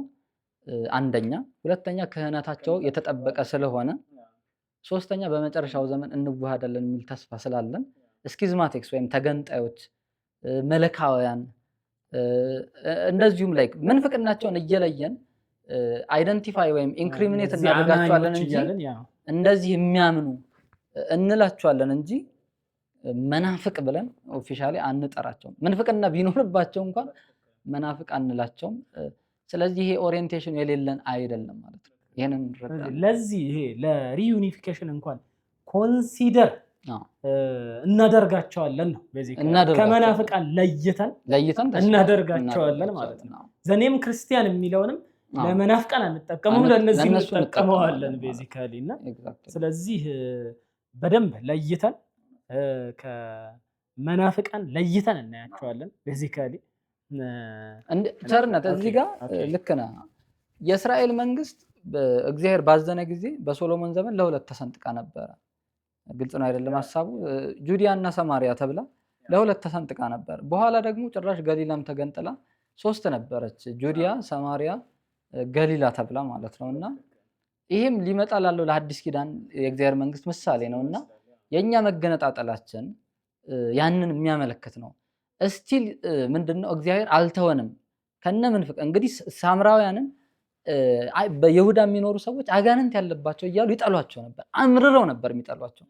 አንደኛ፣ ሁለተኛ ክህነታቸው የተጠበቀ ስለሆነ፣ ሶስተኛ በመጨረሻው ዘመን እንዋሃዳለን የሚል ተስፋ ስላለን ስኪዝማቲክስ ወይም ተገንጣዮች፣ መለካውያን እንደዚሁም ላይ ምንፍቅናቸውን እየለየን አይደንቲፋይ ወይም ኢንክሪሚኔት እናደርጋቸዋለን እንጂ እንደዚህ የሚያምኑ እንላቸዋለን እንጂ መናፍቅ ብለን ኦፊሻሊ አንጠራቸውም። ምንፍቅና ቢኖርባቸው እንኳን መናፍቅ አንላቸውም። ስለዚህ ይሄ ኦሪየንቴሽን የሌለን አይደለም ማለት ነው። ይሄንን ለዚህ ይሄ ለሪዩኒፊኬሽን እንኳን ኮንሲደር እናደርጋቸዋለን ነው። ከመናፍቃን ለይተን እናደርጋቸዋለን ማለት ነው። ዘኔም ክርስቲያን የሚለውንም ለመናፍቃን አንጠቀመው፣ ለነዚህ እንጠቀመዋለን ቤዚካሊ። እና ስለዚህ በደንብ ለይተን ከመናፍቃን ለይተን እናያቸዋለን ቤዚካሊ። ቸርነት እዚህ ጋር ልክ ነህ። የእስራኤል መንግስት እግዚአብሔር ባዘነ ጊዜ በሶሎሞን ዘመን ለሁለት ተሰንጥቃ ነበረ። ግልጽ ነው አይደለም ሐሳቡ? ጁዲያ እና ሰማሪያ ተብላ ለሁለት ተሰንጥቃ ነበር። በኋላ ደግሞ ጭራሽ ገሊላም ተገንጥላ 3 ነበረች፣ ጁዲያ፣ ሰማሪያ፣ ገሊላ ተብላ ማለት ነው። እና ይሄም ሊመጣ ላለው ለሐዲስ ኪዳን የእግዚአብሔር መንግስት ምሳሌ ነውና የኛ መገነጣጠላችን ያንን የሚያመለክት ነው። እስቲል ምንድነው እግዚአብሔር አልተወንም ከነ ምንፍቅ እንግዲህ ሳምራውያንን በይሁዳ የሚኖሩ ሰዎች አጋንንት ያለባቸው እያሉ ይጠሏቸው ነበር፣ አምርረው ነበር የሚጠሏቸው።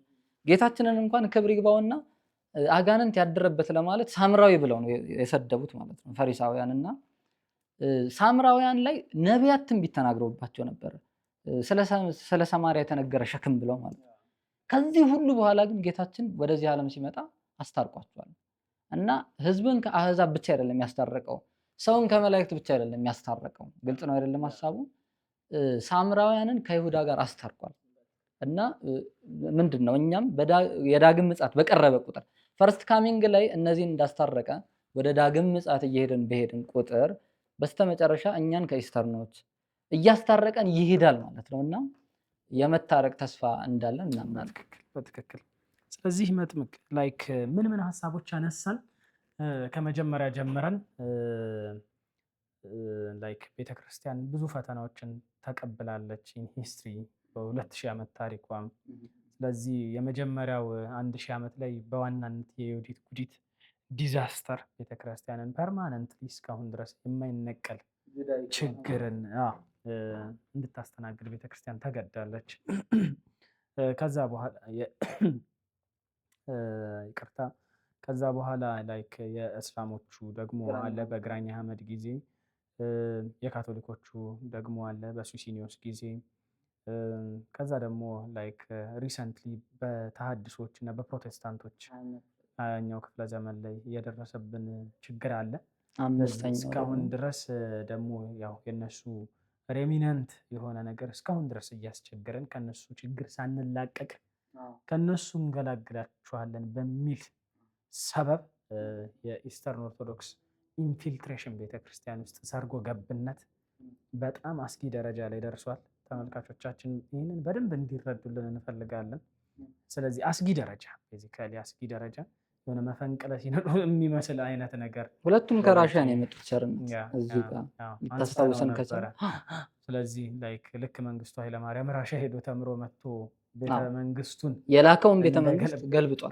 ጌታችንን እንኳን ክብር ይግባውና አጋንንት ያደረበት ለማለት ሳምራዊ ብለው ነው የሰደቡት ማለት ነው ፈሪሳውያንና ሳምራውያን ላይ ነቢያት ትንቢት ተናግረውባቸው ነበር፣ ስለ ሰማርያ የተነገረ ሸክም ብለው ማለት ነው። ከዚህ ሁሉ በኋላ ግን ጌታችን ወደዚህ ዓለም ሲመጣ አስታርቋቸዋል። እና ህዝብን ከአህዛብ ብቻ አይደለም ያስታረቀው፣ ሰውን ከመላእክት ብቻ አይደለም ያስታረቀው። ግልጽ ነው አይደለም ሐሳቡ? ሳምራውያንን ከይሁዳ ጋር አስታርቋል። እና ምንድነው እኛም የዳግም ምጽአት በቀረበ ቁጥር ፈርስት ካሚንግ ላይ እነዚህን እንዳስታረቀ ወደ ዳግም ምጽአት በሄድን ቁጥር በስተመጨረሻ እኛን ከኢስተርኖች እያስታረቀን ይሄዳል ማለት ነውና የመታረቅ ተስፋ እንዳለን እናምናለን። በትክክል። ስለዚህ መጥምቅ ላይክ ምን ሀሳቦች አነሳን? ከመጀመሪያ ጀምረን ላይክ ቤተክርስቲያን ብዙ ፈተናዎችን ተቀብላለች ኢን ሂስትሪ በ2000 ዓመት ታሪኳም። ስለዚህ የመጀመሪያው 1000 ዓመት ላይ በዋናነት የዮዲት ጉዲት ዲዛስተር ቤተክርስቲያንን ፐርማነንትሊ እስካሁን ድረስ የማይነቀል ችግርን እንድታስተናግድ ቤተክርስቲያን ተገዳለች። ከዛ በኋላ ይቅርታ፣ ከዛ በኋላ ላይክ የእስላሞቹ ደግሞ አለ በግራኝ አህመድ ጊዜ፣ የካቶሊኮቹ ደግሞ አለ በሱሲኒዮስ ጊዜ፣ ከዛ ደግሞ ላይክ ሪሰንትሊ በተሐድሶች እና በፕሮቴስታንቶች ሀያኛው ክፍለ ዘመን ላይ የደረሰብን ችግር አለ። እስካሁን ድረስ ደግሞ ያው የነሱ ሬሚናንት የሆነ ነገር እስካሁን ድረስ እያስቸገረን ከነሱ ችግር ሳንላቀቅ ከነሱ እንገላግላችኋለን በሚል ሰበብ የኢስተርን ኦርቶዶክስ ኢንፊልትሬሽን ቤተክርስቲያን ውስጥ ሰርጎ ገብነት በጣም አስጊ ደረጃ ላይ ደርሷል። ተመልካቾቻችን ይህንን በደንብ እንዲረዱልን እንፈልጋለን። ስለዚህ አስጊ ደረጃ ቤዚካሊ አስጊ ደረጃ የሆነ መፈንቅለ ሲነዱ የሚመስል አይነት ነገር። ሁለቱም ከራሽያ ነው የመጡት ቸርነት እዚህ ጋር ታስታውሰን ከቻለ። ስለዚህ ላይክ ልክ መንግስቱ ኃይለማርያም ራሽያ ሄዶ ተምሮ መጥቶ ቤተ መንግስቱን የላከውን ቤተ መንግስት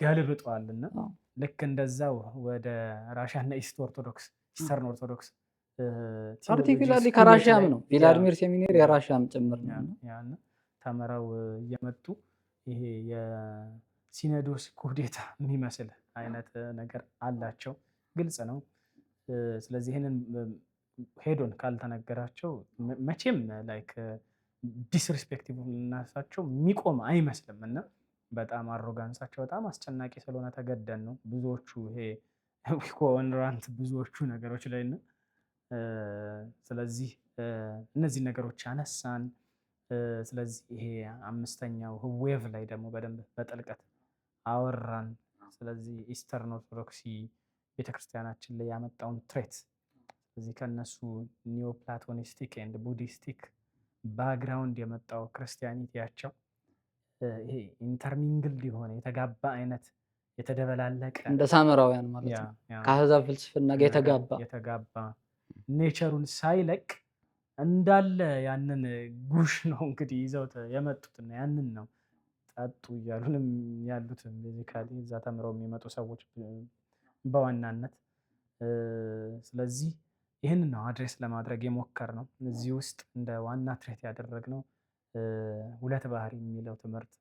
ገልብጧል እና ልክ እንደዛው ወደ ራሽያ እና ኢስተርን ኦርቶዶክስ ፓርቲኩላርሊ ከራሽያም ነው ቪላድሚር ሴሚኔር የራሽያም ጭምር ነው ተምረው እየመጡ ይሄ የሲኖዶስ ኩዴታ የሚመስል አይነት ነገር አላቸው። ግልጽ ነው። ስለዚህ ይህንን ሄዶን ካልተነገራቸው መቼም ላይክ ዲስሪስፔክቲቭነሳቸው የሚቆም አይመስልም እና በጣም አሮጋንሳቸው በጣም አስጨናቂ ስለሆነ ተገደን ነው ብዙዎቹ ይሄ ዊኮንራንት ብዙዎቹ ነገሮች ላይ እና ስለዚህ እነዚህ ነገሮች አነሳን። ስለዚህ ይሄ አምስተኛው ዌቭ ላይ ደግሞ በደንብ በጥልቀት አወራን። ስለዚህ ኢስተርን ኦርቶዶክሲ ቤተክርስቲያናችን ላይ ያመጣውን ትሬት ስለዚህ ከነሱ ኒዮ ፕላቶኒስቲክ ኤንድ ቡዲስቲክ ባክግራውንድ የመጣው ክርስቲያኒቲያቸው ይሄ ኢንተርሚንግልድ የሆነ የተጋባ አይነት የተደበላለቀ እንደ ሳምራውያን ማለት ነው። ከአሕዛብ ፍልስፍና ጋር የተጋባ ኔቸሩን ሳይለቅ እንዳለ ያንን ጉሽ ነው እንግዲህ ይዘው የመጡትና ያንን ነው ጠጡ እያሉንም ያሉት ቤዚካሊ እዛ ተምረው የሚመጡ ሰዎች በዋናነት። ስለዚህ ይህንን ነው አድሬስ ለማድረግ የሞከር ነው። እዚህ ውስጥ እንደ ዋና ትሬት ያደረግነው ሁለት ባህሪ የሚለው ትምህርት፣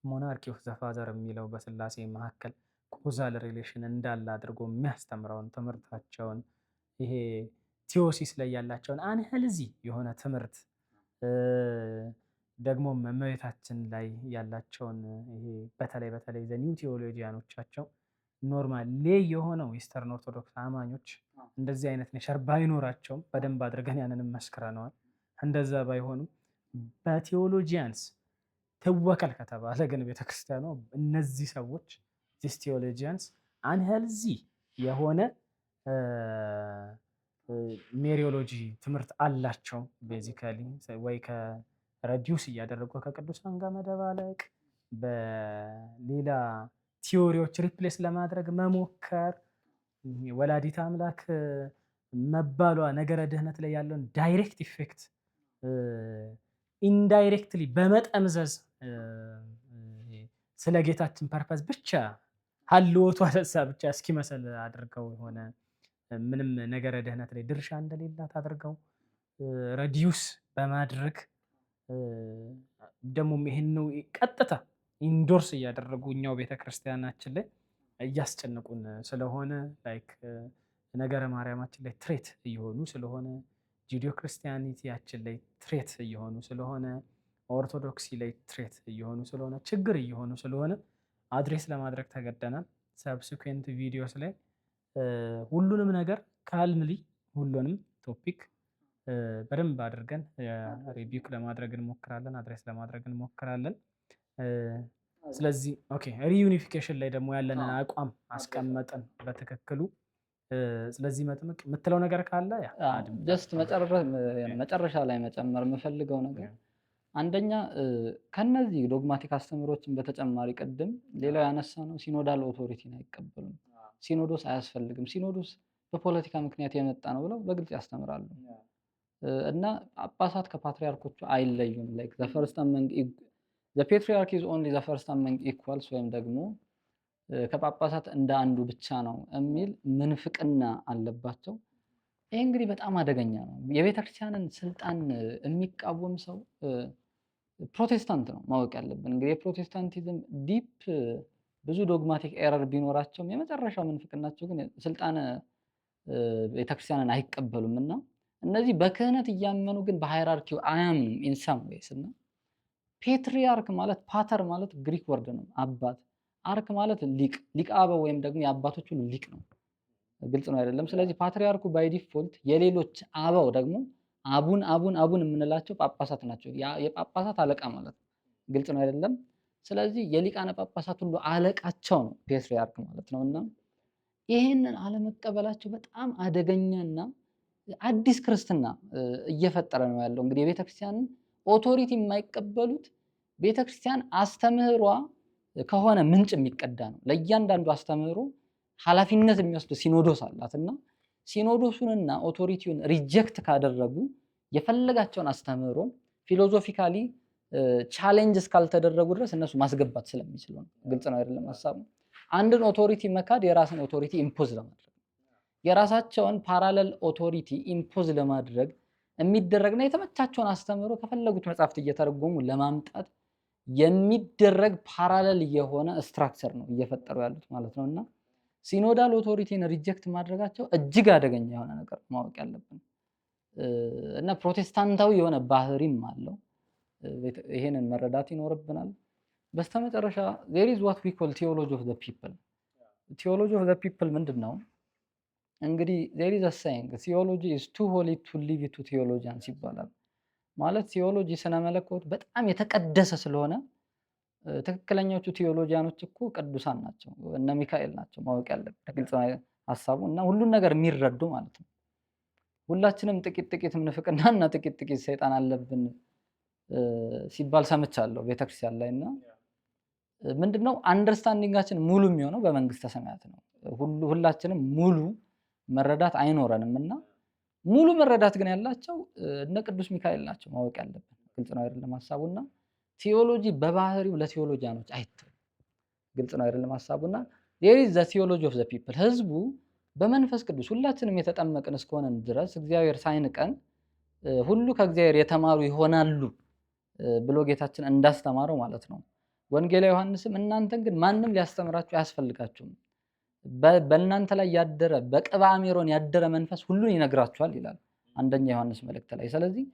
ሞናርኪ ኦፍ ዘ ፋዘር የሚለው በስላሴ መካከል ኮዛል ሪሌሽን እንዳለ አድርጎ የሚያስተምረውን ትምህርታቸውን፣ ይሄ ቲዮሲስ ላይ ያላቸውን አንሄልዚ የሆነ ትምህርት ደግሞ እመቤታችን ላይ ያላቸውን ይሄ በተለይ ዘኒው ቴዎሎጂያኖቻቸው ኖርማል ሌይ የሆነው ኢስተርን ኦርቶዶክስ አማኞች እንደዚህ አይነት ኔቸር ባይኖራቸውም በደንብ አድርገን ያንንም መስክረነዋል። እንደዛ ባይሆኑም በቴዎሎጂያንስ ትወከል ከተባለ ግን ቤተክርስቲያኗ እነዚህ ሰዎች ዚስ ቴዎሎጂያንስ አንሄልዚ የሆነ ሜሪዮሎጂ ትምህርት አላቸው። ቤዚካሊ ወይ ከረዲዩስ እያደረጉ ከቅዱሳን ጋር መደባለቅ፣ በሌላ ቲዎሪዎች ሪፕሌስ ለማድረግ መሞከር፣ ወላዲት አምላክ መባሏ ነገረ ድህነት ላይ ያለውን ዳይሬክት ኢፌክት ኢንዳይሬክትሊ በመጠምዘዝ ስለ ጌታችን ፐርፐዝ ብቻ ሀልወቷ ደሳ ብቻ እስኪመስል አድርገው የሆነ ምንም ነገረ ድህነት ላይ ድርሻ እንደሌላት አድርገው ረዲዩስ በማድረግ ደግሞ ይሄን ቀጥታ ኢንዶርስ እያደረጉ እኛው ቤተክርስቲያናችን ላይ እያስጨነቁን ስለሆነ ላይክ ነገረ ማርያማችን ላይ ትሬት እየሆኑ ስለሆነ፣ ጁዲዮ ክርስቲያኒቲያችን ላይ ትሬት እየሆኑ ስለሆነ፣ ኦርቶዶክሲ ላይ ትሬት እየሆኑ ስለሆነ፣ ችግር እየሆኑ ስለሆነ አድሬስ ለማድረግ ተገደናል። ሰብስኩዌንት ቪዲዮስ ላይ ሁሉንም ነገር ካልምሊ ሁሉንም ቶፒክ በደንብ አድርገን ሪቪው ለማድረግ እንሞክራለን፣ አድሬስ ለማድረግ እንሞክራለን። ስለዚህ ኦኬ ሪዩኒፊኬሽን ላይ ደግሞ ያለንን አቋም አስቀመጥን በትክክሉ። ስለዚህ መጥምቅ የምትለው ነገር ካለ ጀስት መጨረሻ ላይ መጨመር የምፈልገው ነገር አንደኛ ከነዚህ ዶግማቲክ አስተምሮችን በተጨማሪ ቅድም ሌላው ያነሳ ነው ሲኖዳል ኦቶሪቲን አይቀበሉም። ሲኖዶስ አያስፈልግም፣ ሲኖዶስ በፖለቲካ ምክንያት የመጣ ነው ብለው በግልጽ ያስተምራሉ። እና ጳጳሳት ከፓትሪያርኮቹ አይለዩም። ላይክ ዘ ፈርስት አመንግ ዘ ፓትሪያርክ ኢዝ ኦንሊ ዘ ፈርስት አመንግ ኢኳልስ ወይም ደግሞ ከጳጳሳት እንደ አንዱ ብቻ ነው የሚል ምንፍቅና አለባቸው። ይሄ እንግዲህ በጣም አደገኛ ነው። የቤተክርስቲያንን ስልጣን የሚቃወም ሰው ፕሮቴስታንት ነው ማወቅ ያለብን። እንግዲህ የፕሮቴስታንቲዝም ዲፕ ብዙ ዶግማቲክ ኤረር ቢኖራቸውም የመጨረሻው ምንፍቅናቸው ግን ስልጣነ ቤተክርስቲያንን አይቀበሉም። እና እነዚህ በክህነት እያመኑ ግን በሃይራርኪው አያምኑም ኢንሳም ዌይስ። እና ፔትሪያርክ ማለት ፓተር ማለት ግሪክ ወርድ ነው አባት፣ አርክ ማለት ሊቅ፣ ሊቀ አበው ወይም ደግሞ የአባቶች ሁሉ ሊቅ ነው። ግልጽ ነው አይደለም? ስለዚህ ፓትሪያርኩ ባይ ዲፎልት የሌሎች አበው ደግሞ አቡን የምንላቸው ጳጳሳት ናቸው። የጳጳሳት አለቃ ማለት ነው። ግልጽ ነው አይደለም? ስለዚህ የሊቃነ ጳጳሳት ሁሉ አለቃቸው ነው ፔትሪያርክ ማለት ነው። እና ይሄንን አለመቀበላቸው በጣም አደገኛና አዲስ ክርስትና እየፈጠረ ነው ያለው። እንግዲህ የቤተክርስቲያንን ኦቶሪቲ የማይቀበሉት ቤተክርስቲያን አስተምህሯ ከሆነ ምንጭ የሚቀዳ ነው። ለእያንዳንዱ አስተምህሮ ኃላፊነት የሚወስድ ሲኖዶስ አላት እና ሲኖዶሱንና ኦቶሪቲውን ሪጀክት ካደረጉ የፈለጋቸውን አስተምህሮ ፊሎዞፊካሊ ቻሌንጅ እስካልተደረጉ ድረስ እነሱ ማስገባት ስለሚችሉ ነው። ግልጽ ነው አይደለም ሀሳቡ? አንድን ኦቶሪቲ መካድ የራስን ኦቶሪቲ ኢምፖዝ ለማድረግ የራሳቸውን ፓራለል ኦቶሪቲ ኢምፖዝ ለማድረግ የሚደረግና የተመቻቸውን አስተምህሮ ከፈለጉት መጽሐፍት እየተረጎሙ ለማምጣት የሚደረግ ፓራለል የሆነ ስትራክቸር ነው እየፈጠሩ ያሉት ማለት ነው። እና ሲኖዳል ኦቶሪቲን ሪጀክት ማድረጋቸው እጅግ አደገኛ የሆነ ነገር ማወቅ ያለብን። እና ፕሮቴስታንታዊ የሆነ ባህሪም አለው። ይሄንን መረዳት ይኖርብናል። በስተመጨረሻ there is what we call theology of the people። theology of the people ምንድነው? እንግዲህ there is a saying theology is too holy to leave it to theologians ይባላል። ማለት ቲዮሎጂ ስነ መለኮት በጣም የተቀደሰ ስለሆነ ትክክለኛዎቹ ቴዎሎጂያኖች እኮ ቅዱሳን ናቸው፣ እነ ሚካኤል ናቸው ማወቅ ያለብን ግልጽ ሐሳቡ እና ሁሉን ነገር የሚረዱ ማለት ነው። ሁላችንም ጥቂት ጥቂት ምንፍቅና እና ጥቂት ጥቂት ሰይጣን አለብን ሲባል ሰምቻለሁ ቤተክርስቲያን ላይ እና ምንድነው አንደርስታንዲንጋችን ሙሉ የሚሆነው በመንግስተ ሰማያት ነው። ሁላችንም ሙሉ መረዳት አይኖረንም እና ሙሉ መረዳት ግን ያላቸው እነ ቅዱስ ሚካኤል ናቸው ማወቅ ያለብን ግልጽ ነው አይደለም ሐሳቡና ቲዮሎጂ በባህሪው ለቲዮሎጂያኖች አይተው ግልጽ ነው አይደለም ሐሳቡና there is the theology of the people ህዝቡ በመንፈስ ቅዱስ ሁላችንም የተጠመቅን እስከሆነ ድረስ እግዚአብሔር ሳይንቀን ሁሉ ከእግዚአብሔር የተማሩ ይሆናሉ ብሎ ጌታችን እንዳስተማረው ማለት ነው። ወንጌላዊ ዮሐንስም እናንተን ግን ማንም ሊያስተምራችሁ አያስፈልጋችሁም በእናንተ ላይ ያደረ በቅብአ ሜሮን ያደረ መንፈስ ሁሉን ይነግራችኋል ይላል አንደኛ ዮሐንስ መልእክት ላይ። ስለዚህ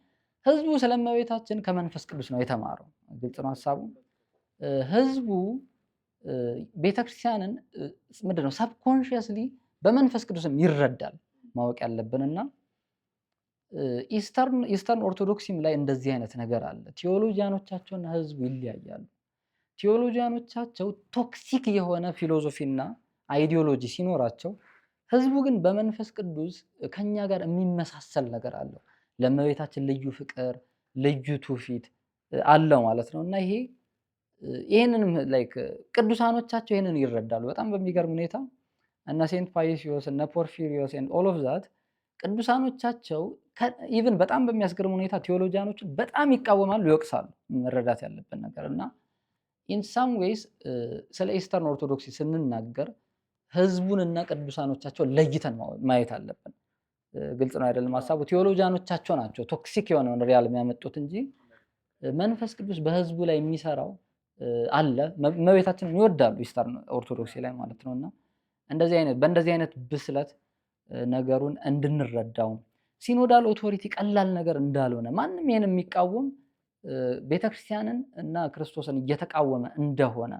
ህዝቡ ስለእመቤታችን ከመንፈስ ቅዱስ ነው የተማረው ግልጽ ነው ሐሳቡ። ህዝቡ ቤተክርስቲያንን ምንድነው ሰብኮንሺየስሊ በመንፈስ ቅዱስም ይረዳል ማወቅ ያለብንና ኢስተርን ኦርቶዶክሲም ላይ እንደዚህ አይነት ነገር አለ። ቴዎሎጂያኖቻቸውና ህዝቡ ይለያያሉ። ቴዎሎጂያኖቻቸው ቶክሲክ የሆነ ፊሎሶፊና አይዲዮሎጂ ሲኖራቸው ህዝቡ ግን በመንፈስ ቅዱስ ከኛ ጋር የሚመሳሰል ነገር አለው። ለእመቤታችን ልዩ ፍቅር ልዩ ትውፊት አለው ማለት ነው እና ይሄንንም ላይክ ቅዱሳኖቻቸው ይሄንን ይረዳሉ በጣም በሚገርም ሁኔታ እና ሴንት ፓይሲዮስ እና ፖርፊሪዮስ and all of that ቅዱሳኖቻቸው ኢቭን በጣም በሚያስገርም ሁኔታ ቴዎሎጂያኖችን በጣም ይቃወማሉ ይወቅሳሉ መረዳት ያለብን ነገር እና in some ways ስለ ኢስተርን ኦርቶዶክስ ስንናገር ህዝቡንና ቅዱሳኖቻቸው ለይተን ማየት አለብን ግልጽ ነው አይደለም ሐሳቡ። ቴዎሎጂያኖቻቸው ናቸው ቶክሲክ የሆነውን ሪያል የሚያመጡት እንጂ መንፈስ ቅዱስ በህዝቡ ላይ የሚሰራው አለ። እመቤታችንን ይወዳሉ ኢስተርን ኦርቶዶክስ ላይ ማለት ነውና በእንደዚህ አይነት ብስለት ነገሩን እንድንረዳው ሲኖዳል ኦቶሪቲ ቀላል ነገር እንዳልሆነ ማንም ይሄን የሚቃወም ቤተክርስቲያንን እና ክርስቶስን እየተቃወመ እንደሆነ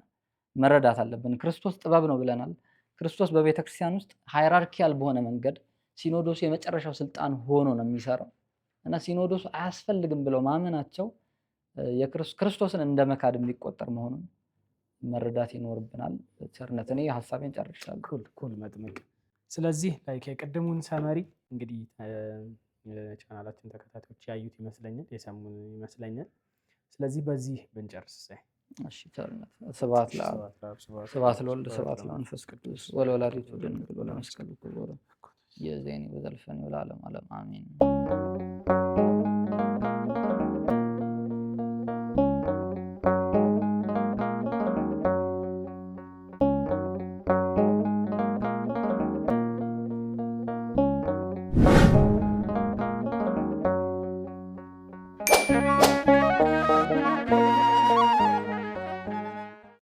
መረዳት አለብን። ክርስቶስ ጥበብ ነው ብለናል። ክርስቶስ በቤተክርስቲያን ውስጥ ሃይራርኪያል በሆነ መንገድ ሲኖዶሱ የመጨረሻው ስልጣን ሆኖ ነው የሚሰራው እና ሲኖዶሱ አያስፈልግም ብለው ማመናቸው ክርስቶስን እንደመካድ የሚቆጠር መሆኑን መረዳት ይኖርብናል። ቸርነት እኔ ሐሳቤን ጨርሻለሁ። ኩል መጥምቅ። ስለዚህ ላይክ የቅድሙን ሰመሪ እንግዲህ ቻናላችን ተከታታዮች ያዩት ይመስለኛል የሰሙን ይመስለኛል። ስለዚህ በዚህ ብንጨርስ እሺ ቸርነት ስብሐት ለአብ ስብሐት ለወልድ ስብሐት ለመንፈስ ቅዱስ ወለወላዲቱ ድንግል ወለመስቀሉ ክቡር የዘይኒ ወዘልፈኒ ወለዓለመ ዓለም አሜን።